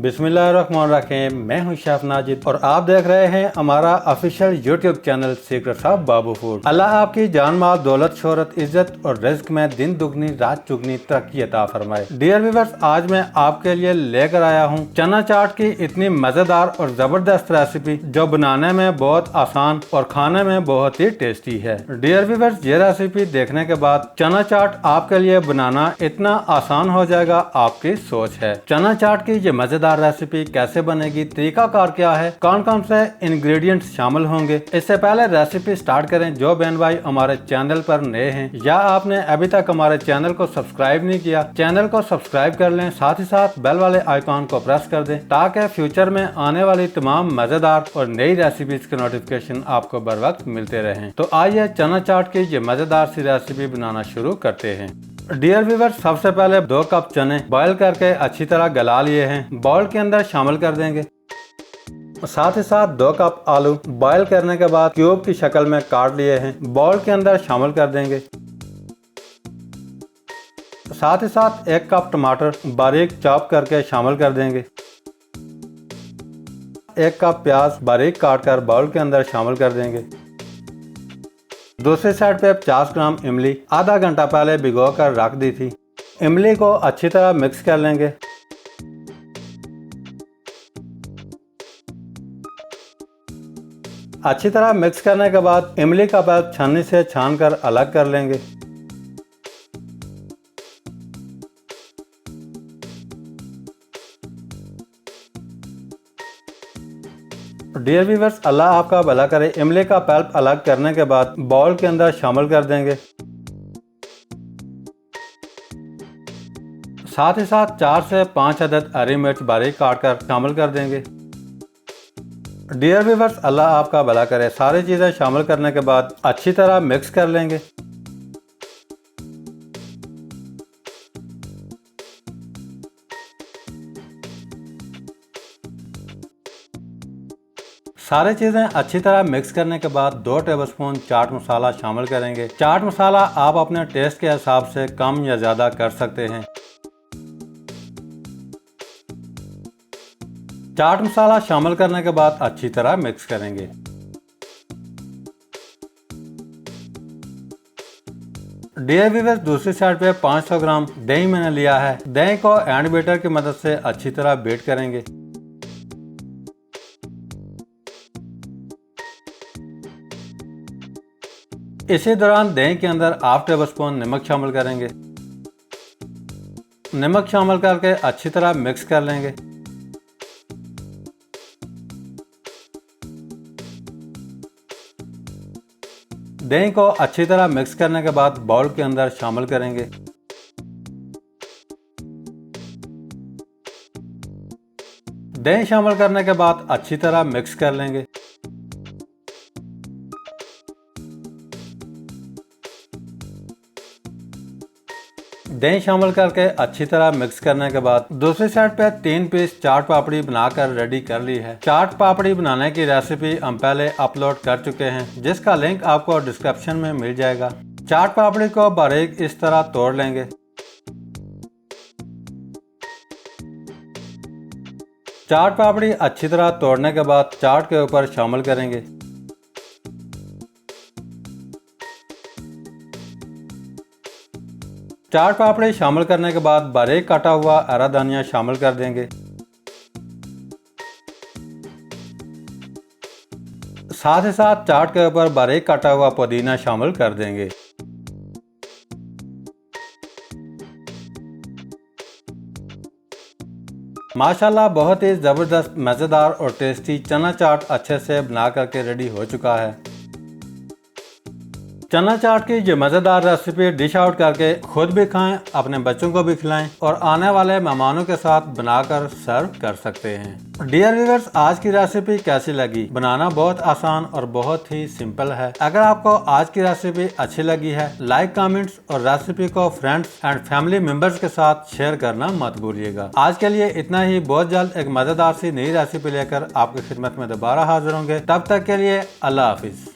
बिस्मिल्लाहिर्रहमानिर्रहीम। मैं हूं शेफ नाजिद और आप देख रहे हैं हमारा official YouTube channel secrets of Babu food. Allah आपकी जान माल दौलत शोहरत इज्जत और रिज्क में दिन दुगनी रात चुगनी तरक्की अता फरमाए। डियर व्यूअर्स, आज मैं आपके लिए लेकर आया हूं चना चाट की इतनी मजेदार और जबरदस्त रेसिपी जो बनाने में बहुत आसान और खाने में बहुत ही टेस्टी है। डियर व्यूअर्स, ये रेसिपी देखने के बाद चना चाट आपके लिए बनाना इतना आसान हो जाएगा, आपकी सोच है। चना चाट की ये मजेदार रेसिपी कैसे बनेगी, तरीकाकार क्या है, कौन कौन से इंग्रेडिएंट्स शामिल होंगे। इससे पहले रेसिपी स्टार्ट करें, जो बहन भाई हमारे चैनल पर नए हैं या आपने अभी तक हमारे चैनल को सब्सक्राइब नहीं किया, चैनल को सब्सक्राइब कर लें, साथ ही साथ बेल वाले आइकॉन को प्रेस कर दें ताकि फ्यूचर में आने वाली तमाम मजेदार और नई रेसिपीज के नोटिफिकेशन आपको बर वक्त मिलते रहें। तो आइए चना चाट की ये मजेदार सी रेसिपी बनाना शुरू करते हैं। डियर व्यूअर्स, सबसे पहले 2 कप चने बॉयल करके अच्छी तरह गला लिए हैं, बाउल के अंदर शामिल कर देंगे। साथ ही साथ 2 कप आलू बॉयल करने के बाद क्यूब की शक्ल में काट लिए हैं, बाउल के अंदर शामिल कर देंगे। साथ ही साथ 1 कप टमाटर बारीक चॉप करके शामिल कर देंगे। 1 कप प्याज बारीक काट कर बाउल के अंदर शामिल कर देंगे। दूसरी साइड पे 50 ग्राम इमली आधा घंटा पहले भिगो कर रख दी थी। इमली को अच्छी तरह मिक्स कर लेंगे। अच्छी तरह मिक्स करने के बाद इमली का पल्प छन्नी से छान कर अलग कर लेंगे। डियर व्यूअर्स, अल्लाह आपका भला करे। इमली का पल्प अलग करने के बाद बाउल के अंदर शामिल कर देंगे। साथ ही साथ 4 से 5 अदद हरी मिर्च बारीक काट कर शामिल कर देंगे। डियर व्यूअर्स, अल्लाह आपका भला करे। सारी चीजें शामिल करने के बाद अच्छी तरह मिक्स कर लेंगे। सारी चीजें अच्छी तरह मिक्स करने के बाद 2 टेबलस्पून चाट मसाला शामिल करेंगे। चाट मसाला आप अपने टेस्ट के हिसाब से कम या ज्यादा कर सकते हैं। चाट मसाला शामिल करने के बाद अच्छी तरह मिक्स करेंगे। डियर व्यूअर्स, दूसरी साइड पे 500 ग्राम दही मैंने लिया है। दही को हैंड बीटर की मदद से अच्छी तरह बीट करेंगे। इसी दौरान दही के अंदर हाफ टेबल स्पून नमक शामिल करेंगे। नमक शामिल करके अच्छी तरह मिक्स कर लेंगे। दही को अच्छी तरह मिक्स करने के बाद बाउल के अंदर शामिल करेंगे। दही शामिल करने के बाद अच्छी तरह मिक्स कर लेंगे। दही शामिल करके अच्छी तरह मिक्स करने के बाद दूसरी साइड पे 3 पीस चाट पापड़ी बनाकर रेडी कर ली है। चाट पापड़ी बनाने की रेसिपी हम पहले अपलोड कर चुके हैं, जिसका लिंक आपको डिस्क्रिप्शन में मिल जाएगा। चाट पापड़ी को बारीक इस तरह तोड़ लेंगे। चाट पापड़ी अच्छी तरह तोड़ने के बाद चाट के ऊपर शामिल करेंगे। चाट पापड़ी शामिल करने के बाद बारीक काटा हुआ हरा धनिया शामिल कर देंगे। साथ ही साथ चाट के ऊपर बारीक काटा हुआ पुदीना शामिल कर देंगे। माशाल्लाह, बहुत ही जबरदस्त मजेदार और टेस्टी चना चाट अच्छे से बना करके रेडी हो चुका है। चना चाट की ये मजेदार रेसिपी डिश आउट करके खुद भी खाएं, अपने बच्चों को भी खिलाएं और आने वाले मेहमानों के साथ बनाकर सर्व कर सकते हैं। डियर व्यूअर्स, आज की रेसिपी कैसी लगी? बनाना बहुत आसान और बहुत ही सिंपल है। अगर आपको आज की रेसिपी अच्छी लगी है, लाइक, कमेंट्स और रेसिपी को फ्रेंड्स एंड फैमिली मेंबर्स के साथ शेयर करना मत भूलिएगा। आज के लिए इतना ही। बहुत जल्द एक मजेदार सी नई रेसिपी लेकर आपकी खिदमत में दोबारा हाजिर होंगे। तब तक के लिए अल्लाह हाफिज।